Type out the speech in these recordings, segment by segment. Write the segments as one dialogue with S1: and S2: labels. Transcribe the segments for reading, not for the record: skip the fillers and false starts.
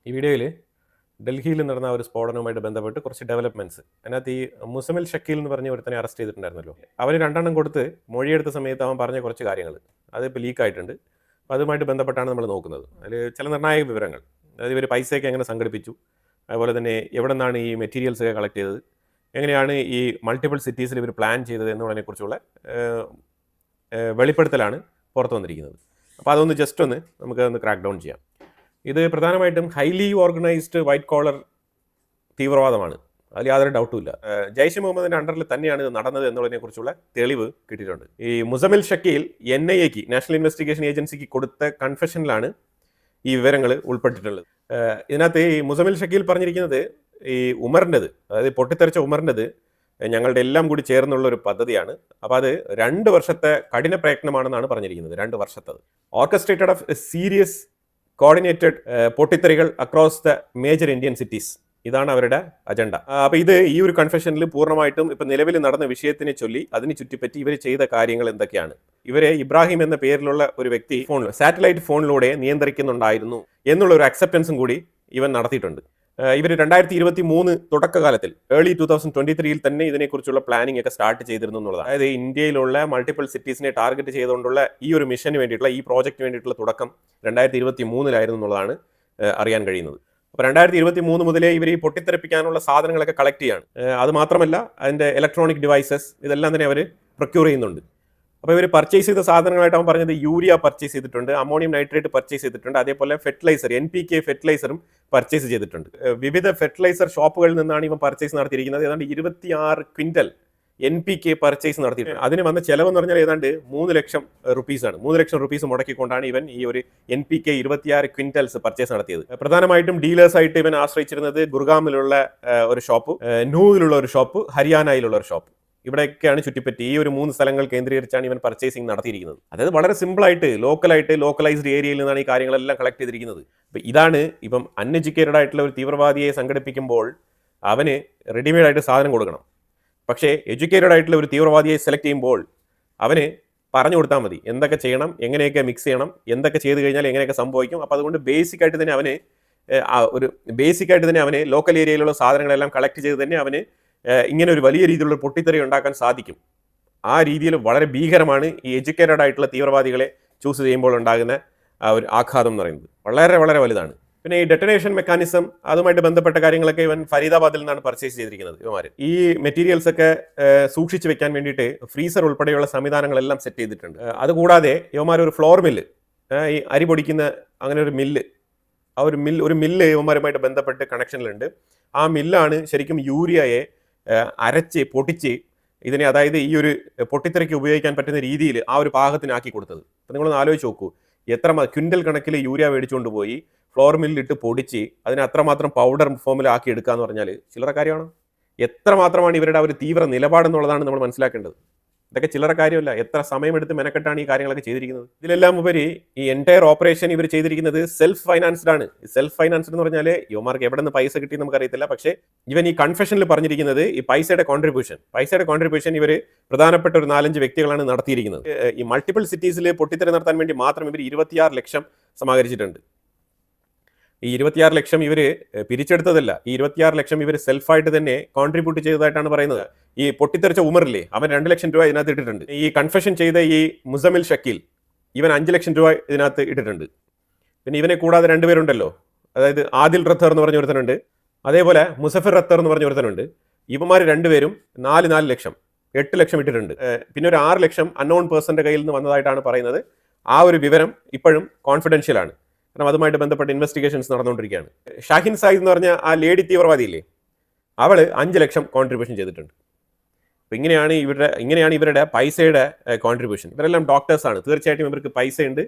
S1: ഈ വീഡിയോയിൽ ഡൽഹിയിൽ നടന്ന ഒരു സ്ഫോടനവുമായിട്ട് ബന്ധപ്പെട്ട് കുറച്ച് ഡെവലപ്മെൻറ്റ്സ് അതിനകത്ത് ഈ മുസമിൽ ഷക്കീൽ എന്ന് പറഞ്ഞ ഒരുത്തനെ അറസ്റ്റ് ചെയ്തിട്ടുണ്ടായിരുന്നല്ലോ. അവന് 2 കൊടുത്ത് മൊഴിയെടുത്ത സമയത്ത് അവൻ പറഞ്ഞ കുറച്ച് കാര്യങ്ങൾ അതിപ്പോൾ ലീക്കായിട്ടുണ്ട്. അപ്പോൾ അതുമായിട്ട് ബന്ധപ്പെട്ടാണ് നമ്മൾ നോക്കുന്നത്. അതിൽ ചില നിർണായക വിവരങ്ങൾ, അതായത് ഇവർ പൈസയൊക്കെ എങ്ങനെ സംഘടിപ്പിച്ചു, അതുപോലെ തന്നെ എവിടെ നിന്നാണ് ഈ മെറ്റീരിയൽസ് ഒക്കെ കളക്ട് ചെയ്തത്, എങ്ങനെയാണ് ഈ മൾട്ടിപ്പിൾ സിറ്റീസിൽ ഇവർ പ്ലാൻ ചെയ്തത് എന്നുള്ളതിനെക്കുറിച്ചുള്ള വെളിപ്പെടുത്തലാണ് പുറത്തു വന്നിരിക്കുന്നത്. അപ്പോൾ അതൊന്ന് ജസ്റ്റ് ഒന്ന് നമുക്കൊന്ന് ക്രാക്ക് ഡൗൺ ചെയ്യാം. ഇത് പ്രധാനമായിട്ടും ഹൈലി ഓർഗനൈസ്ഡ് വൈറ്റ് കോളർ തീവ്രവാദമാണ്, അതിൽ യാതൊരു ഡൗട്ടും ഇല്ല. ജയ്ഷെ മുഹമ്മദിൻ്റെ അണ്ടറിൽ തന്നെയാണ് ഇത് നടന്നത് എന്നുള്ളതിനെക്കുറിച്ചുള്ള തെളിവ് കിട്ടിയിട്ടുണ്ട്. ഈ മുസമിൽ ഷക്കീൽ NIAക്ക്, നാഷണൽ ഇൻവെസ്റ്റിഗേഷൻ ഏജൻസിക്ക് കൊടുത്ത കൺഫെഷനിലാണ് ഈ വിവരങ്ങൾ ഉൾപ്പെട്ടിട്ടുള്ളത്. ഇതിനകത്ത് ഈ മുസമിൽ ഷക്കീൽ പറഞ്ഞിരിക്കുന്നത് ഈ ഉമറിൻ്റെത്, അതായത് പൊട്ടിത്തെറിച്ച ഉമറിൻ്റെത് ഞങ്ങളുടെ എല്ലാം കൂടി ചേർന്നുള്ള ഒരു പദ്ധതിയാണ്. അപ്പോൾ അത് 2 വർഷത്തെ കഠിന പ്രയത്നമാണെന്നാണ് പറഞ്ഞിരിക്കുന്നത്. 2 വർഷത്തത് ഓർക്കസ്ട്രേറ്റഡ് ഓഫ് സീരിയസ് കോർഡിനേറ്റഡ് പൊട്ടിത്തെറികൾ across the major Indian cities, ഇതാണ് അവരുടെ അജണ്ട. അപ്പോൾ ഇത് ഈ ഒരു കൺഫെഷനിൽ പൂർണ്ണമായിട്ടും ഇപ്പം നിലവിൽ നടന്ന വിഷയത്തിനെ ചൊല്ലി അതിനെ ചുറ്റിപ്പറ്റി ഇവർ ചെയ്ത കാര്യങ്ങൾ എന്തൊക്കെയാണ്, ഇവരെ ഇബ്രാഹിം എന്ന പേരിലുള്ള ഒരു വ്യക്തി സാറ്റലൈറ്റ് ഫോണിലൂടെ നിയന്ത്രിക്കുന്നുണ്ടായിരുന്നു എന്നുള്ള ഒരു അക്സെപ്റ്റൻസും കൂടി ഇവൻ നടത്തിയിട്ടുണ്ട്. ഇവർ 2023 തുടക്കകാലത്തിൽ ഏർലി 2023 തന്നെ ഇതിനെക്കുറിച്ചുള്ള പ്ലാനിംഗ് ഒക്കെ സ്റ്റാർട്ട് ചെയ്തിരുന്നു എന്നുള്ളതാണ്. അതായത് ഇന്ത്യയിലുള്ള മൾട്ടിപ്പിൾ സിറ്റീസിനെ ടാർഗറ്റ് ചെയ്തുകൊണ്ടുള്ള ഈ ഒരു മിഷന് വേണ്ടിയിട്ടുള്ള, ഈ പ്രോജക്റ്റിന് വേണ്ടിയിട്ടുള്ള തുടക്കം 2023 എന്നുള്ളതാണ് അറിയാൻ കഴിയുന്നത്. അപ്പോൾ 2023 മുതലേ ഇവർ ഈ പൊട്ടിത്തെറിപ്പിക്കാനുള്ള സാധനങ്ങളൊക്കെ കളക്ട് ചെയ്യാണ്. അത് മാത്രമല്ല അതിൻ്റെ ഇലക്ട്രോണിക് ഡിവൈസസ് ഇതെല്ലാം തന്നെ അവർ പ്രൊക്യൂർ ചെയ്യുന്നുണ്ട്. അപ്പോൾ ഇവർ പർച്ചേസ് ചെയ്ത സാധനങ്ങളായിട്ട് അവൻ പറഞ്ഞത് യൂരിയ പർച്ചേസ് ചെയ്തിട്ടുണ്ട്, അമോണിയം നൈട്രേറ്റ് പർച്ചേസ് ചെയ്തിട്ടുണ്ട്, അതേപോലെ ഫെർട്ടിലൈസർ NPK ഫെർട്ടിലൈസറും പർച്ചേസ് ചെയ്തിട്ടുണ്ട്. വിവിധ ഫെർട്ടിലൈസർ ഷോപ്പുകളിൽ നിന്നാണ് ഇവൻ പർച്ചേസ് നടത്തിയിരിക്കുന്നത്. ഏതാണ്ട് 26 ക്വിൻ്റൽ NPK പർച്ചേസ് നടത്തിയിട്ടുണ്ട്. അതിന് വന്ന ചിലവെന്ന് പറഞ്ഞാൽ ഏതാണ്ട് 3 ലക്ഷം റുപ്പീസാണ്. 3 ലക്ഷം റുപ്പീസ് മുടക്കിക്കൊണ്ടാണ് ഇവൻ ഈ ഒരു NPK 26 ക്വിൻ്റൽസ് പർച്ചേസ് നടത്തിയത്. പ്രധാനമായിട്ടും ഡീലേഴ്സായിട്ട് ഇവൻ ആശ്രയിച്ചിരുന്നത് ഗുർഗാമിലുള്ള ഒരു ഷോപ്പ്, നൂവിലുള്ള ഒരു ഷോപ്പ്, ഹരിയാനയിലുള്ള ഒരു ഷോപ്പ്, ഇവിടെയൊക്കെയാണ് ചുറ്റിപ്പറ്റി. ഈ ഒരു 3 സ്ഥലങ്ങൾ കേന്ദ്രീകരിച്ചാണ് ഇവൻ പർച്ചേസിങ് നടത്തിയിരിക്കുന്നത്. അതായത് വളരെ സിമ്പിളായിട്ട് ലോക്കലൈസ്ഡ് ഏരിയയിൽ നിന്നാണ് ഈ കാര്യങ്ങളെല്ലാം കളക്ട് ചെയ്തിരിക്കുന്നത്. അപ്പോൾ ഇതാണ് ഇപ്പം അൺഎഡ്യൂക്കേറ്റഡ് ആയിട്ടുള്ള ഒരു തീവ്രവാദിയെ സംഘടിപ്പിക്കുമ്പോൾ അവന് റെഡിമെയ്ഡ് ആയിട്ട് സാധനം കൊടുക്കണം. പക്ഷേ എഡ്യൂക്കേറ്റഡ് ആയിട്ടുള്ള ഒരു തീവ്രവാദിയെ സെലക്ട് ചെയ്യുമ്പോൾ അവന് പറഞ്ഞു കൊടുത്താൽ മതി എന്തൊക്കെ ചെയ്യണം, എങ്ങനെയൊക്കെ മിക്സ് ചെയ്യണം, എന്തൊക്കെ ചെയ്ത് കഴിഞ്ഞാൽ എങ്ങനെയൊക്കെ സംഭവിക്കും. അപ്പോൾ അതുകൊണ്ട് ബേസിക്കായിട്ട് തന്നെ അവന് ലോക്കൽ ഏരിയയിലുള്ള സാധനങ്ങളെല്ലാം കളക്ട് ചെയ്ത് തന്നെ അവന് ഇങ്ങനെ ഒരു വലിയ രീതിയിലുള്ള പൊട്ടിത്തെറി ഉണ്ടാക്കാൻ സാധിക്കും. ആ രീതിയിൽ വളരെ ഭീകരമാണ് ഈ എഡ്യൂക്കേറ്റഡ് ആയിട്ടുള്ള തീവ്രവാദികളെ ചൂസ് ചെയ്യുമ്പോൾ ഉണ്ടാകുന്ന ആ ഒരു ആഘാതം എന്ന് പറയുന്നത്. വളരെ വളരെ വലുതാണ്. പിന്നെ ഈ ഡെറ്റനേഷൻ മെക്കാനിസം, അതുമായിട്ട് ബന്ധപ്പെട്ട കാര്യങ്ങളൊക്കെ ഇവൻ ഫരീദാബാദിൽ നിന്നാണ് പർച്ചേസ് ചെയ്തിരിക്കുന്നത്. ഇവന്മാർ ഈ മെറ്റീരിയൽസ് ഒക്കെ സൂക്ഷിച്ച് വെക്കാൻ വേണ്ടിയിട്ട് ഫ്രീസർ ഉൾപ്പെടെയുള്ള സംവിധാനങ്ങളെല്ലാം സെറ്റ് ചെയ്തിട്ടുണ്ട്. അതുകൂടാതെ ഇവന്മാർ ഒരു ഫ്ലോർ മില്ല്, ഈ അരി പൊടിക്കുന്ന അങ്ങനെ ഒരു മില്ല്, ആ ഒരു മില്ല് ഇവന്മാരുമായിട്ട് ബന്ധപ്പെട്ട് കണക്ഷനിലുണ്ട്. ആ മില്ലാണ് ശരിക്കും യൂരിയയെ അരച്ച് പൊട്ടിച്ച് ഇതിനെ, അതായത് ഈ ഒരു പൊട്ടിത്തെറിക്ക് ഉപയോഗിക്കാൻ പറ്റുന്ന രീതിയിൽ ആ ഒരു പാകത്തിനാക്കി കൊടുത്തത്. അപ്പോൾ നിങ്ങളൊന്ന് ആലോചിച്ച് നോക്കൂ, എത്ര ക്വിൻ്റൽ കണക്കിൽ യൂരിയ മേടിച്ചുകൊണ്ട് പോയി ഫ്ലോർ മില്ലിട്ട് പൊടിച്ച് അതിനെ അത്രമാത്രം പൗഡർ ഫോമിലാക്കി എടുക്കുക എന്ന് പറഞ്ഞാൽ ചില്ലറ കാര്യമാണ്. എത്രമാത്രമാണ് ഇവരുടെ ഒരു തീവ്ര നിലപാടെന്നുള്ളതാണ് നമ്മൾ മനസ്സിലാക്കേണ്ടത്. ഇതൊക്കെ ചില്ലറ കാര്യമല്ല. എത്ര സമയമെടുത്ത് മെനക്കെട്ടാണ് ഈ കാര്യങ്ങളൊക്കെ ചെയ്തിരിക്കുന്നത്. ഇതിലെല്ലാം ഉപരി ഈ എൻറ്റയർ ഓപ്പറേഷൻ ഇവർ ചെയ്തിരിക്കുന്നത് സെൽഫ് ഫൈനാൻസ്ഡ് ആണ്. സെൽഫ് ഫൈനാൻസ്ഡ് എന്ന് പറഞ്ഞാൽ യുവമാർക്ക് എവിടെ നിന്ന് പൈസ കിട്ടി നമുക്കറിയത്തില്ല. പക്ഷേ ഇവൻ ഈ കൺഫെഷനിൽ പറഞ്ഞിരിക്കുന്നത് ഈ പൈസയുടെ കോൺട്രിബ്യൂഷൻ ഇവർ പ്രധാനപ്പെട്ട ഒരു 4-5 വ്യക്തികളാണ് നടത്തിയിരിക്കുന്നത്. ഈ മൾട്ടിപ്പിൾ സിറ്റീസിൽ പൊട്ടിത്തെറി നടത്താൻ വേണ്ടി മാത്രം ഇവർ 26 ലക്ഷം സമാഹരിച്ചിട്ടുണ്ട്. ഈ 26 ലക്ഷം ഇവർ പിരിച്ചെടുത്തതല്ല, ഈ 26 ലക്ഷം ഇവർ സെൽഫായിട്ട് തന്നെ കോൺട്രിബ്യൂട്ട് ചെയ്തതായിട്ടാണ് പറയുന്നത്. ഈ പൊട്ടിത്തെറിച്ച ഉമറില്ലേ, അവൻ 2 ലക്ഷം രൂപ ഇതിനകത്ത് ഇട്ടിട്ടുണ്ട്. ഈ കൺഫെഷൻ ചെയ്ത ഈ മുസമിൽ ഷക്കീൽ ഇവൻ 5 ലക്ഷം രൂപ ഇതിനകത്ത് ഇട്ടിട്ടുണ്ട്. പിന്നെ ഇവനെ കൂടാതെ 2 പേരുണ്ടല്ലോ, അതായത് ആദിൽ റത്തർ എന്ന് പറഞ്ഞ ഒരുത്തനുണ്ട്, അതേപോലെ മുസഫിർ റത്തർ എന്ന് പറഞ്ഞ ഒരുത്തനുണ്ട്. ഇവന്മാർ 2 പേരും 4 ലക്ഷം 8 ലക്ഷം ഇട്ടിട്ടുണ്ട്. പിന്നെ ഒരു 6 ലക്ഷം അൺനോൺ പേഴ്സന്റെ കയ്യിൽ നിന്ന് വന്നതായിട്ടാണ് പറയുന്നത്. ആ ഒരു വിവരം ഇപ്പോഴും കോൺഫിഡൻഷ്യലാണ്, കാരണം അതുമായിട്ട് ബന്ധപ്പെട്ട ഇൻവെസ്റ്റിഗേഷൻസ് നടന്നുകൊണ്ടിരിക്കുകയാണ്. ഷാഹിൻ സായിദ് എന്ന് പറഞ്ഞ ആ ലേഡി തീവ്രവാദിയില്ലേ, അവൾ 5 ലക്ഷം കോൺട്രിബ്യൂഷൻ ചെയ്തിട്ടുണ്ട്. അപ്പോൾ ഇങ്ങനെയാണ് ഇവരുടെ പൈസയുടെ കോൺട്രിബ്യൂഷൻ. ഇവരെല്ലാം ഡോക്ടേഴ്സാണ്, തീർച്ചയായിട്ടും ഇവർക്ക് പൈസയുണ്ട്.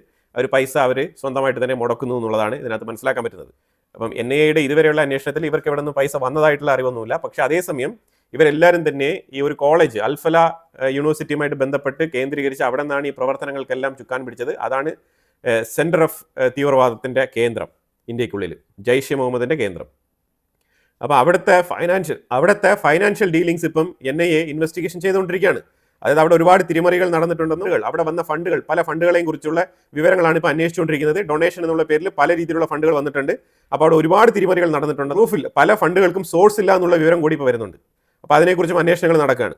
S1: പൈസ അവർ സ്വന്തമായിട്ട് തന്നെ മുടക്കുന്നു എന്നുള്ളതാണ് ഇതിനകത്ത് മനസ്സിലാക്കാൻ പറ്റുന്നത്. അപ്പം NIAയുടെ ഇതുവരെയുള്ള അന്വേഷണത്തിൽ ഇവർക്ക് എവിടെ നിന്ന് പൈസ വന്നതായിട്ടുള്ള അറിവൊന്നുമില്ല. പക്ഷേ അതേസമയം ഇവരെല്ലാവരും തന്നെ ഈ ഒരു കോളേജ് അൽഫല യൂണിവേഴ്സിറ്റിയുമായിട്ട് ബന്ധപ്പെട്ട് കേന്ദ്രീകരിച്ച് അവിടെ നിന്നാണ് ഈ പ്രവർത്തനങ്ങൾക്കെല്ലാം ചുക്കാൻ പിടിച്ചത്. അതാണ് സെൻറ്റർ ഓഫ് തീവ്രവാദത്തിൻ്റെ കേന്ദ്രം ഇന്ത്യക്കുള്ളിൽ, ജയ്ഷെ മുഹമ്മദിൻ്റെ കേന്ദ്രം. അപ്പോൾ അവിടുത്തെ ഫൈനാൻഷ്യൽ ഡീലിങ്സ് ഇപ്പം NIA ഇൻവെസ്റ്റിഗേഷൻ ചെയ്തുകൊണ്ടിരിക്കുകയാണ്. അതായത് അവിടെ ഒരുപാട് തിരിമറികൾ നടന്നിട്ടുണ്ടെന്നും അവിടെ വന്ന ഫണ്ടുകൾ പല ഫണ്ടുകളെയും കുറിച്ചുള്ള വിവരങ്ങളാണ് ഇപ്പോൾ അന്വേഷിച്ചുകൊണ്ടിരിക്കുന്നത്. ഡൊണേഷൻ എന്നുള്ള പേരിൽ പല രീതിയിലുള്ള ഫണ്ടുകൾ വന്നിട്ടുണ്ട്. അപ്പോൾ അവിടെ ഒരുപാട് തിരിമറികൾ നടന്നിട്ടുണ്ട്. പ്രൂഫിൽ പല ഫണ്ടുകൾക്കും സോഴ്സ് ഇല്ല എന്നുള്ള വിവരം കൂടി ഇപ്പോൾ വരുന്നുണ്ട്. അപ്പോൾ അതിനെക്കുറിച്ചും അന്വേഷണങ്ങൾ നടക്കുകയാണ്.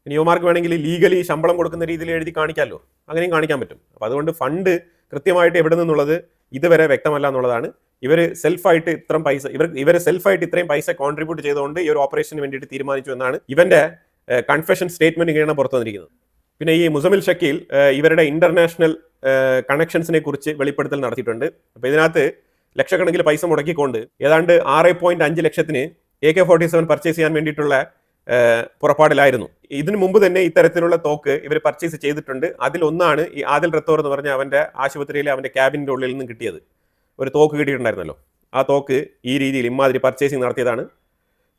S1: ഇനി യുവമാർക്ക് വേണമെങ്കിൽ ലീഗലി ശമ്പളം കൊടുക്കുന്ന രീതിയിൽ എഴുതി കാണിക്കാമല്ലോ, അങ്ങനെയും കാണിക്കാൻ പറ്റും. അപ്പോൾ അതുകൊണ്ട് ഫണ്ട് കൃത്യമായിട്ട് എവിടെ നിന്നുള്ളത് ഇതുവരെ വ്യക്തമല്ല എന്നുള്ളതാണ്. ഇവർ സെൽഫായിട്ട് ഇത്രയും പൈസ കോൺട്രിബ്യൂട്ട് ചെയ്തുകൊണ്ട് ഈ ഒരു ഓപ്പറേഷന് വേണ്ടിയിട്ട് തീരുമാനിച്ചു എന്നാണ് ഇവന്റെ കൺഫെഷൻ സ്റ്റേറ്റ്മെന്റ് ഇങ്ങനെയാണ് പുറത്തു വന്നിരിക്കുന്നത്. പിന്നെ ഈ മുസമിൽ ഷക്കീൽ ഇവരുടെ ഇന്റർനാഷണൽ കണക്ഷൻസിനെ കുറിച്ച് വെളിപ്പെടുത്തൽ നടത്തിയിട്ടുണ്ട്. അപ്പോൾ ഇതിനകത്ത് ലക്ഷക്കണക്കിന് പൈസ മുടക്കിക്കൊണ്ട് ഏതാണ്ട് 6.5 ലക്ഷത്തിന് AK-47 പർച്ചേസ് ചെയ്യാൻ വേണ്ടിയിട്ടുള്ള പുറപ്പാടിലായിരുന്നു. ഇതിനു മുമ്പ് തന്നെ ഇത്തരത്തിലുള്ള തോക്ക് ഇവർ പർച്ചേസ് ചെയ്തിട്ടുണ്ട്. അതിലൊന്നാണ് ഈ ആദിൽ റത്തോർ എന്ന് പറഞ്ഞ അവന്റെ ആശുപത്രിയിലെ അവന്റെ ക്യാബിൻ്റെ ഉള്ളിൽ നിന്ന് കിട്ടിയത്. ഒരു തോക്ക് കിട്ടിയിട്ടുണ്ടായിരുന്നല്ലോ, ആ തോക്ക് ഈ രീതിയിൽ ഇമാതിരി പർച്ചേസിങ് നടത്തിയതാണ്.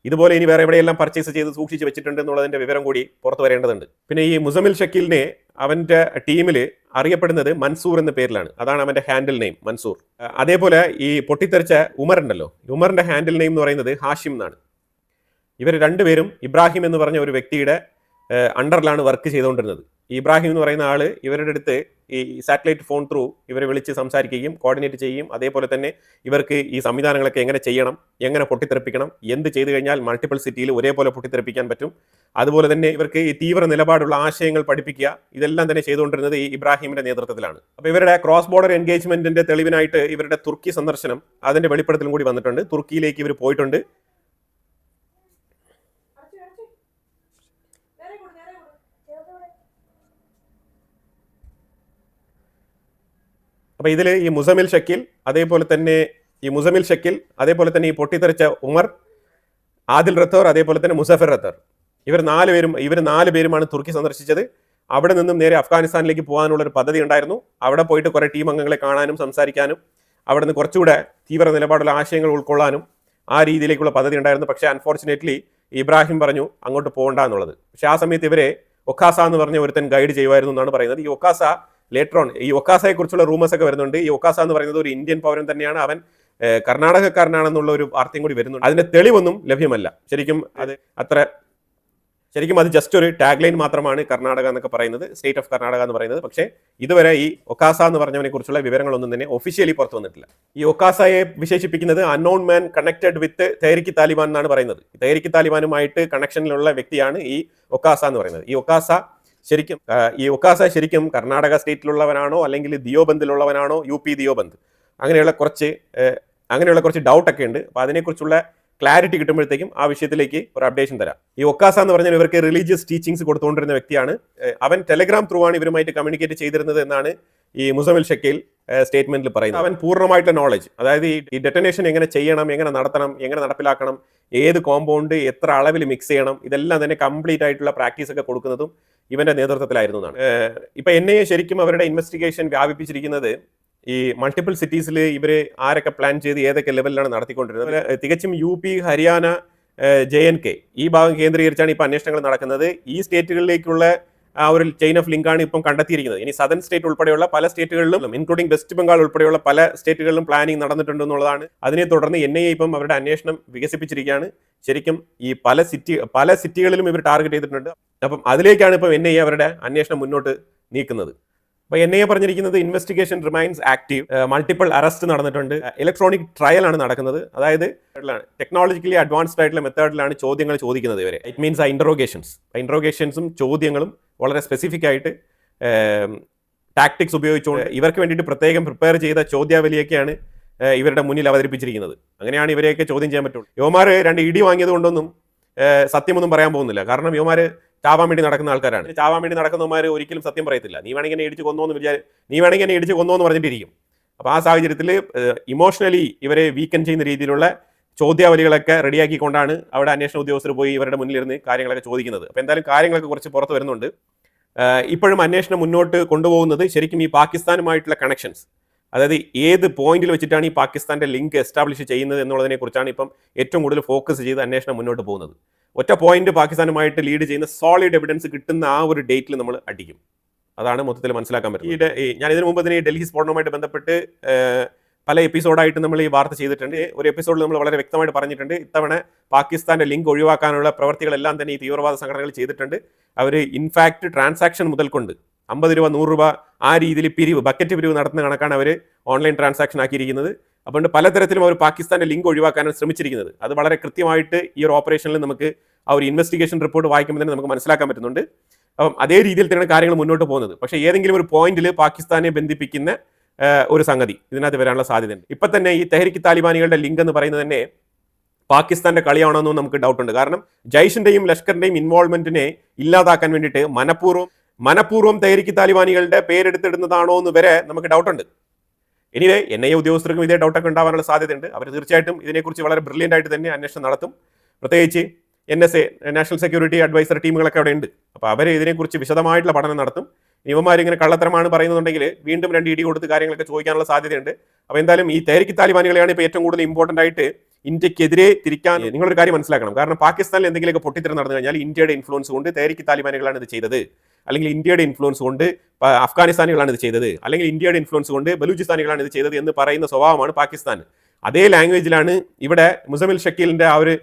S1: ഇതുപോലെ ഇനി വേറെ എവിടെയെല്ലാം പർച്ചേസ് ചെയ്ത് സൂക്ഷിച്ച് വെച്ചിട്ടുണ്ട് എന്നുള്ളതിന്റെ വിവരം കൂടി പുറത്തു വരേണ്ടതുണ്ട്. പിന്നെ ഈ മുസമിൽ ഷക്കീലിനെ അവന്റെ ടീമിൽ അറിയപ്പെടുന്നത് മൻസൂർ എന്ന പേരിലാണ്. അതാണ് അവന്റെ ഹാൻഡിൽ നെയിം, മൻസൂർ. അതേപോലെ ഈ പൊട്ടിത്തെറിച്ച ഉമർ ഉണ്ടല്ലോ, ഉമറിന്റെ ഹാൻഡിൽ നെയിം എന്ന് പറയുന്നത് ഹാഷിം എന്നാണ്. ഇവർ രണ്ടുപേരും ഇബ്രാഹിം എന്ന് പറഞ്ഞ ഒരു വ്യക്തിയുടെ അണ്ടറിലാണ് വർക്ക് ചെയ്തുകൊണ്ടിരുന്നത്. ഇബ്രാഹിം എന്ന് പറയുന്ന ആൾ ഇവരുടെ അടുത്ത് ഈ സാറ്റലൈറ്റ് ഫോൺ ത്രൂ ഇവരെ വിളിച്ച് സംസാരിക്കുകയും കോർഡിനേറ്റ് ചെയ്യുകയും അതേപോലെ തന്നെ ഇവർക്ക് ഈ സംവിധാനങ്ങളൊക്കെ എങ്ങനെ ചെയ്യണം, എങ്ങനെ പൊട്ടിത്തെറിപ്പിക്കണം, എന്ത് ചെയ്തു കഴിഞ്ഞാൽ മൾട്ടിപ്പിൾ സിറ്റിയിൽ ഒരേപോലെ പൊട്ടിത്തെറിപ്പിക്കാൻ പറ്റും, അതുപോലെ തന്നെ ഇവർക്ക് ഈ തീവ്ര നിലപാടുള്ള ആശയങ്ങൾ പഠിപ്പിക്കുക, ഇതെല്ലാം തന്നെ ചെയ്തുകൊണ്ടിരുന്നത് ഈ ഇബ്രാഹിമിന്റെ നേതൃത്വത്തിലാണ്. അപ്പോൾ ഇവരുടെ ക്രോസ് ബോർഡർ എൻഗേജ്മെന്റിന്റെ തെളിവിനായിട്ട് ഇവരുടെ തുർക്കി സന്ദർശനം അതിന്റെ വെളിപ്പെടുത്തലും കൂടി വന്നിട്ടുണ്ട്. തുർക്കിയിലേക്ക് ഇവർ പോയിട്ടുണ്ട്. അപ്പോൾ ഇതിൽ ഈ മുസമിൽ ഷക്കീൽ അതേപോലെ തന്നെ ഈ പൊട്ടിത്തെറിച്ച ഉമർ, ആദിൽ റത്തോർ, അതേപോലെ തന്നെ മുസഫർ റത്തോർ, ഇവർ നാല് പേരുമാണ് തുർക്കി സന്ദർശിച്ചത്. അവിടെ നിന്നും നേരെ അഫ്ഗാനിസ്ഥാനിലേക്ക് പോകാനുള്ള ഒരു പദ്ധതി ഉണ്ടായിരുന്നു. അവിടെ പോയിട്ട് കുറേ ടീം അംഗങ്ങളെ കാണാനും സംസാരിക്കാനും അവിടെ നിന്ന് കുറച്ചുകൂടെ തീവ്ര നിലപാടുള്ള ആശയങ്ങൾ ഉൾക്കൊള്ളാനും ആ രീതിയിലേക്കുള്ള പദ്ധതി ഉണ്ടായിരുന്നു. പക്ഷേ അൺഫോർച്ചുനേറ്റ്ലി ഇബ്രാഹിം പറഞ്ഞു അങ്ങോട്ട് പോകണ്ട എന്നുള്ളത്. പക്ഷേ ആ സമയത്ത് ഇവരെ ഒക്കാസ എന്ന് പറഞ്ഞ ഒരുത്തൻ ഗൈഡ് ചെയ്യുമായിരുന്നു എന്നാണ് പറയുന്നത്. ഈ ഒക്കാസ ലേറ്റർ ഓൺ ഈ ഒക്കാസയെ കുറിച്ചുള്ള റൂമേഴ്സ് ഒക്കെ വരുന്നുണ്ട്. ഈ ഒക്കാസ എന്ന് പറയുന്നത് ഒരു ഇന്ത്യൻ പൗരൻ തന്നെയാണ്, അവൻ കർണാടകക്കാരനാണെന്നുള്ള ഒരു വാർത്തയും കൂടി വരുന്നുണ്ട്. അതിന്റെ തെളിവൊന്നും ലഭ്യമല്ല. ശരിക്കും അത് ജസ്റ്റ് ഒരു ടാഗ് ലൈൻ മാത്രമാണ് കർണാടക എന്നൊക്കെ പറയുന്നത്, സ്റ്റേറ്റ് ഓഫ് കർണാടക എന്ന് പറയുന്നത്. പക്ഷേ ഇതുവരെ ഈ ഒക്കാസ എന്ന് പറഞ്ഞവനെ കുറിച്ചുള്ള വിവരങ്ങളൊന്നും തന്നെ ഒഫീഷ്യലി പുറത്തു വന്നിട്ടില്ല. ഈ ഒക്കാസയെ വിശേഷിപ്പിക്കുന്നത് unknown man connected with Tehreek Taliban എന്നാണ് പറയുന്നത്. തെഹ്രിക്ക് താലിബാനുമായിട്ട് കണക്ഷനിലുള്ള വ്യക്തിയാണ് ഈ ഒക്കാസ എന്ന് പറയുന്നത്. ഈ ഒക്കാസ ശരിക്കും കർണാടക സ്റ്റേറ്റിലുള്ളവനാണോ അല്ലെങ്കിൽ ദിയോബന്ദിലുള്ളവനാണോ, UP ദിയോബന്ദ്, അങ്ങനെയുള്ള കുറച്ച് ഡൗട്ടൊക്കെ ഉണ്ട്. അപ്പോൾ അതിനെക്കുറിച്ചുള്ള ക്ലാരിറ്റി കിട്ടുമ്പോഴത്തേക്കും ആ വിഷയത്തിലേക്ക് ഒരു അപ്ഡേഷൻ തരാം. ഈ ഒക്കാസ എന്ന് പറഞ്ഞാൽ ഇവർക്ക് റിലീജിയസ് ടീച്ചിങ്സ് കൊടുത്തുകൊണ്ടിരുന്ന വ്യക്തിയാണ്. അവൻ ടെലഗ്രാം ത്രൂ ആണ് ഇവരുമായിട്ട് കമ്മ്യൂണിക്കേറ്റ് ചെയ്തിരുന്നത് എന്നാണ് ഈ മുസമിൽ ഷക്കീൽ സ്റ്റേറ്റ്മെന്റിൽ പറയുന്നത്. അവൻ പൂർണ്ണമായിട്ടുള്ള നോളജ്, അതായത് ഈ ഡെറ്റനേഷൻ എങ്ങനെ ചെയ്യണം, എങ്ങനെ നടത്തണം, എങ്ങനെ നടപ്പിലാക്കണം, ഏത് കോമ്പൗണ്ട് എത്ര അളവിൽ മിക്സ് ചെയ്യണം, ഇതെല്ലാം തന്നെ കംപ്ലീറ്റ് ആയിട്ടുള്ള പ്രാക്ടീസ് ഒക്കെ കൊടുക്കുന്നതും ഇവന്റെ നേതൃത്വത്തിലായിരുന്നു എന്നാണ്. ഇപ്പൊ NIA ശരിക്കും അവരുടെ ഇൻവെസ്റ്റിഗേഷൻ വ്യാപിപ്പിച്ചിരിക്കുന്നത് ഈ മൾട്ടിപ്പിൾ സിറ്റീസിൽ ഇവർ ആരൊക്കെ പ്ലാൻ ചെയ്ത് ഏതൊക്കെ ലെവലിലാണ് നടത്തിക്കൊണ്ടിരുന്നത്. തികച്ചും UP, ഹരിയാന, JNK ഈ ഭാഗം കേന്ദ്രീകരിച്ചാണ് ഇപ്പോൾ അന്വേഷണങ്ങൾ നടക്കുന്നത്. ഈ സ്റ്റേറ്റുകളിലേക്കുള്ള ആ ഒരു ചെയിൻ ഓഫ് ലിങ്ക് ആണ് ഇപ്പം കണ്ടെത്തിയിരിക്കുന്നത്. ഇനി സദൻ സ്റ്റേറ്റ് ഉൾപ്പെടെയുള്ള പല സ്റ്റേറ്റുകളിലും, ഇൻക്ലൂഡിംഗ് വെസ്റ്റ് ബംഗാൾ ഉൾപ്പെടെയുള്ള പല സ്റ്റേറ്റുകളിലും പ്ലാനിങ് നടന്നിട്ടുണ്ടെന്നുള്ളതാണ്. അതിനെ തുടർന്ന് NIA ഇപ്പം അവരുടെ അന്വേഷണം വികസിപ്പിച്ചിരിക്കുകയാണ്. ശരിക്കും ഈ പല സിറ്റികളിലും ഇവർ ടാർഗറ്റ് ചെയ്തിട്ടുണ്ട്. അപ്പം അതിലേക്കാണ് ഇപ്പം NIA അവരുടെ അന്വേഷണം മുന്നോട്ട് നീക്കുന്നത്. അപ്പോൾ NIA പറഞ്ഞിരിക്കുന്നത് investigation remains active, multiple arrest നടന്നിട്ടുണ്ട്, ഇലക്ട്രോണിക് ട്രയൽ ആണ് നടക്കുന്നത്. അതായത് ടെക്നോളജിക്കലി അഡ്വാൻസ്ഡ് ആയിട്ടുള്ള മെത്തേഡിലാണ് ചോദ്യങ്ങൾ ചോദിക്കുന്നത് ഇവരെ. ഇറ്റ് മീൻസ് ഇൻട്രോഗേഷൻസും ചോദ്യങ്ങളും വളരെ സ്പെസിഫിക് ആയിട്ട് ടാക്ടിക്സ് ഉപയോഗിച്ചുകൊണ്ട് ഇവർക്ക് വേണ്ടിയിട്ട് പ്രത്യേകം പ്രിപ്പയർ ചെയ്ത ചോദ്യാവലിയൊക്കെയാണ് ഇവരുടെ മുന്നിൽ അവതരിപ്പിച്ചിരിക്കുന്നത്. അങ്ങനെയാണ് ഇവരെയൊക്കെ ചോദ്യം ചെയ്യാൻ പറ്റുള്ളൂ. യുവമാർ 2 ഇടി വാങ്ങിയത് കൊണ്ടൊന്നും സത്യമൊന്നും പറയാൻ പോകുന്നില്ല. കാരണം യുവമാർ ചാവാൻ വേണ്ടി നടക്കുന്ന ആൾക്കാരാണ്. ചാവാൻ വേണ്ടി നടക്കുന്നവന്മാർ ഒരിക്കലും സത്യം പറയത്തില്ല. നീ വേണമെങ്കിൽ എന്നെ ഇടിച്ച് കൊന്നോന്ന് പറഞ്ഞിട്ടിരിക്കും. അപ്പോൾ ആ സാഹചര്യത്തിൽ ഇമോഷണലി ഇവരെ വീക്കൻ ചെയ്യുന്ന രീതിയിലുള്ള ചോദ്യാവലികളൊക്കെ റെഡിയാക്കിക്കൊണ്ടാണ് അവിടെ അന്വേഷണ ഉദ്യോഗസ്ഥർ പോയി ഇവരുടെ മുന്നിലിരുന്ന് കാര്യങ്ങളൊക്കെ ചോദിക്കുന്നത്. അപ്പോൾ എന്തായാലും കാര്യങ്ങളൊക്കെ കുറച്ച് പുറത്ത് വരുന്നുണ്ട്. ഇപ്പോഴും അന്വേഷണം മുന്നോട്ട് കൊണ്ടുപോകുന്നത് ശരിക്കും ഈ പാകിസ്ഥാനുമായിട്ടുള്ള കണക്ഷൻസ്, അതായത് ഏത് പോയിന്റിൽ വെച്ചിട്ടാണ് ഈ പാകിസ്ഥാന്റെ ലിങ്ക് എസ്റ്റാബ്ലിഷ് ചെയ്യുന്നത് എന്നുള്ളതിനെ കുറിച്ചാണ് ഇപ്പം ഏറ്റവും കൂടുതൽ ഫോക്കസ് ചെയ്ത് അന്വേഷണം മുന്നോട്ട് പോകുന്നത്. ഒറ്റ പോയിന്റ് പാകിസ്ഥാനുമായിട്ട് ലീഡ് ചെയ്യുന്ന സോളിഡ് എവിഡൻസ് കിട്ടുന്ന ആ ഒരു ഡേറ്റിൽ നമ്മൾ അടിക്കും. അതാണ് മൊത്തത്തിൽ മനസ്സിലാക്കാൻ പറ്റും. ഞാൻ ഇതിനു മുമ്പ് തന്നെ ഡൽഹി സ്ഫോടനവുമായിട്ട് ബന്ധപ്പെട്ട് പല എപ്പിസോഡായിട്ട് നമ്മൾ ഈ വാർത്ത ചെയ്തിട്ടുണ്ട്. ഒരു എപ്പിസോഡിൽ നമ്മൾ വളരെ വ്യക്തമായിട്ട് പറഞ്ഞിട്ടുണ്ട്, ഇത്തവണ പാകിസ്ഥാന്റെ ലിങ്ക് ഒഴിവാക്കാനുള്ള പ്രവർത്തികളെല്ലാം തന്നെ ഈ തീവ്രവാദ സംഘടനകൾ ചെയ്തിട്ടുണ്ട്. അവർ ഇൻഫാക്ട് ട്രാൻസാക്ഷൻ മുതൽ കൊണ്ട് 50 രൂപ 100 രൂപ ആ രീതിയിൽ പിരിവ്, ബക്കറ്റ് പിരിവ് നടത്തുന്ന കണക്കാണ് അവർ ഓൺലൈൻ ട്രാൻസാക്ഷൻ ആക്കിയിരിക്കുന്നത്. അതുകൊണ്ട് പലതരത്തിലും അവർ പാകിസ്ഥാന്റെ ലിങ്ക് ഒഴിവാക്കാനാണ് ശ്രമിച്ചിരിക്കുന്നത്. അത് വളരെ കൃത്യമായിട്ട് ഈ ഒരു ഓപ്പറേഷനിൽ നമുക്ക് ആ ഒരു ഇൻവെസ്റ്റിഗേഷൻ റിപ്പോർട്ട് വായിക്കുമ്പോൾ തന്നെ നമുക്ക് മനസ്സിലാക്കാൻ പറ്റുന്നുണ്ട്. അപ്പം അതേ രീതിയിൽ തന്നെയാണ് കാര്യങ്ങൾ മുന്നോട്ട് പോകുന്നത്. പക്ഷേ ഏതെങ്കിലും ഒരു പോയിന്റിൽ പാകിസ്ഥാനെ ബന്ധിപ്പിക്കുന്ന ഒരു സംഗതി ഇതിനകത്ത് വരാനുള്ള സാധ്യതയുണ്ട്. ഇപ്പം തന്നെ ഈ തെഹ്രിക്ക് താലിബാനികളുടെ ലിങ്ക് എന്ന് പറയുന്നത് തന്നെ പാകിസ്ഥാന്റെ കളിയാണെന്നും നമുക്ക് ഡൗട്ട് ഉണ്ട്. കാരണം ജയ്ഷിന്റെയും ലഷ്കറിന്റെയും ഇൻവോൾവ്മെന്റിനെ ഇല്ലാതാക്കാൻ വേണ്ടിയിട്ട് മനഃപൂർവ്വം തെഹ്രിക്ക് താലിബാനികളുടെ പേരെടുത്തിടുന്നതാണോ എന്ന് വരെ നമുക്ക് ഡൗട്ടുണ്ട്. എനിവേ NIA ഉദ്യോഗസ്ഥർക്കും ഇതേ ഡൗട്ടൊക്കെ ഉണ്ടാവാനുള്ള സാധ്യതയുണ്ട്. അവർ തീർച്ചയായിട്ടും ഇതിനെക്കുറിച്ച് വളരെ ബ്രില്യൻ്റ് ആയിട്ട് തന്നെ അന്വേഷണം നടത്തും. പ്രത്യേകിച്ച് NSA നാഷണൽ സെക്യൂരിറ്റി അഡ്വൈസർ ടീമുകളൊക്കെ അവിടെ ഉണ്ട്. അപ്പോൾ അവർ ഇതിനെക്കുറിച്ച് വിശദമായിട്ടുള്ള പഠനം നടത്തും. ഇവന്മാരിങ്ങനെ കള്ളത്തരമാണ് പറയുന്നുണ്ടെങ്കിൽ വീണ്ടും 2 ഇടി കൊടുത്ത് കാര്യങ്ങളൊക്കെ ചോദിക്കാനുള്ള സാധ്യതയുണ്ട്. അപ്പോൾ എന്തായാലും ഈ തെഹ്രിക്ക് താലിബാനികളെയാണ് ഇപ്പോൾ ഏറ്റവും കൂടുതൽ ഇമ്പോർട്ടൻ്റ് ആയിട്ട് ഇന്ത്യക്കെതിരെ തിരിക്കാൻ നിങ്ങളൊരു കാര്യം മനസ്സിലാക്കണം. കാരണം പാകിസ്ഥാനിൽ എന്തെങ്കിലുമൊക്കെ പൊട്ടിത്തെറി നടന്നു കഴിഞ്ഞാൽ ഇന്ത്യയുടെ ഇൻഫ്ലുവൻസ് കൊണ്ട് തെഹ്രിക്ക് താലിബാനികളാണ് ഇത് ചെയ്തത്, അല്ലെങ്കിൽ ഇന്ത്യയുടെ ഇൻഫ്ലുവൻസ് കൊണ്ട് അഫ്ഗാനിസ്ഥാനികളാണ് ഇത് ചെയ്തത്, അല്ലെങ്കിൽ ഇന്ത്യയുടെ ഇൻഫ്ലുവൻസ് കൊണ്ട് ബലൂചിസ്ഥാനികളാണ് ഇത് ചെയ്തത് എന്ന് പറയുന്ന സ്വഭാവമാണ് പാകിസ്ഥാൻ. അതേ ലാംഗ്വേജിലാണ് ഇവിടെ മുസമിൽ ഷക്കീലിന്റെ ആ ഒരു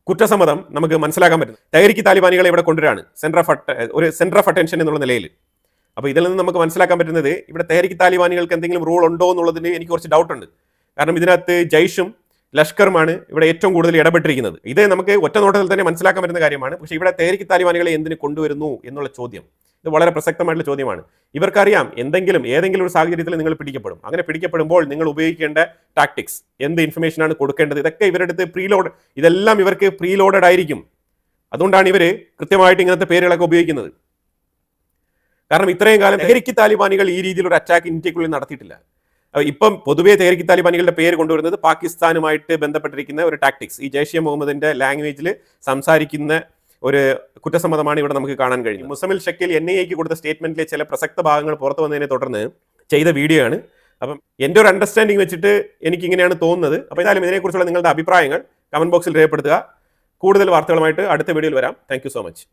S1: കുറ്റസമ്മതം നമുക്ക് മനസ്സിലാക്കാൻ പറ്റുന്നത്. തെഹ്രിക്ക് താലിബാനികളെ ഇവിടെ കൊണ്ടുവരാണ് സെന്റർ ഓഫ് അറ്റൻഷൻ എന്നുള്ള നിലയിൽ. അപ്പോൾ ഇതിൽ നിന്ന് നമുക്ക് മനസ്സിലാക്കാൻ പറ്റുന്നത് ഇവിടെ തെഹ്രിക്ക് താലിബാനികൾക്ക് എന്തെങ്കിലും റൂൾ ഉണ്ടോ എന്നുള്ളതിന് എനിക്ക് കുറച്ച് ഡൗട്ട് ഉണ്ട്. കാരണം ഇതിനകത്ത് ജയ്ഷും ലഷ്കറുമാണ് ഇവിടെ ഏറ്റവും കൂടുതൽ ഇടപെട്ടിരിക്കുന്നത്. ഇത് നമുക്ക് ഒറ്റ നോട്ടത്തിൽ തന്നെ മനസ്സിലാക്കാൻ പറ്റുന്ന കാര്യമാണ്. പക്ഷേ ഇവിടെ തെഹ്രിക്ക് താലിബാനികളെ എന്തിന് കൊണ്ടുവരുന്നു എന്നുള്ള ചോദ്യം ഇത് വളരെ പ്രസക്തമായിട്ടുള്ള ചോദ്യമാണ്. ഇവർക്കറിയാം ഏതെങ്കിലും ഒരു സാഹചര്യത്തിൽ നിങ്ങൾ പിടിക്കപ്പെടും. അങ്ങനെ പിടിക്കപ്പെടുമ്പോൾ നിങ്ങൾ ഉപയോഗിക്കേണ്ട ടാക്ടിക്സ്, എന്ത് ഇൻഫർമേഷനാണ് കൊടുക്കേണ്ടത്, ഇതൊക്കെ ഇവരുടെ അടുത്ത് ഇതെല്ലാം ഇവർക്ക് പ്രീലോഡഡ് ആയിരിക്കും. അതുകൊണ്ടാണ് ഇവർ കൃത്യമായിട്ട് ഇങ്ങനത്തെ പേരുകളൊക്കെ ഉപയോഗിക്കുന്നത്. കാരണം ഇത്രയും കാലം തെഹ്രിക്ക് താലിബാനികൾ ഈ രീതിയിൽ ഒരു അറ്റാക്ക് ഇന്ത്യക്കുള്ളിൽ നടത്തിയിട്ടില്ല. ഇപ്പം പൊതുവേ തെഹ്രിക്ക് താലിബാനികളുടെ പേര് കൊണ്ടുവരുന്നത് പാകിസ്ഥാനുമായിട്ട് ബന്ധപ്പെട്ടിരിക്കുന്ന ഒരു ടാക്ടിക്സ്, ഈ ജയ്ഷെ മുഹമ്മദിന്റെ ലാംഗ്വേജിൽ സംസാരിക്കുന്ന ഒരു കുറ്റസമ്മതമാണ് ഇവിടെ നമുക്ക് കാണാൻ കഴിയും. മുസമിൽ ഷക്കീൽ NIAക്ക് കൊടുത്ത സ്റ്റേറ്റ്മെന്റിലെ ചില പ്രസക്ത ഭാഗങ്ങൾ പുറത്തു വന്നതിനെ തുടർന്ന് ചെയ്ത വീഡിയോ ആണ്. അപ്പം എൻ്റെ ഒരു അണ്ടർസ്റ്റാൻഡിങ് വെച്ചിട്ട് എനിക്ക് ഇങ്ങനെയാണ് തോന്നുന്നത്. അപ്പോൾ എന്തായാലും ഇതിനെക്കുറിച്ചുള്ള നിങ്ങളുടെ അഭിപ്രായങ്ങൾ കമന്റ് ബോക്സിൽ രേഖപ്പെടുത്തുക. കൂടുതൽ വാർത്തകളുമായിട്ട് അടുത്ത വീഡിയോയിൽ വരാം. Thank you so much.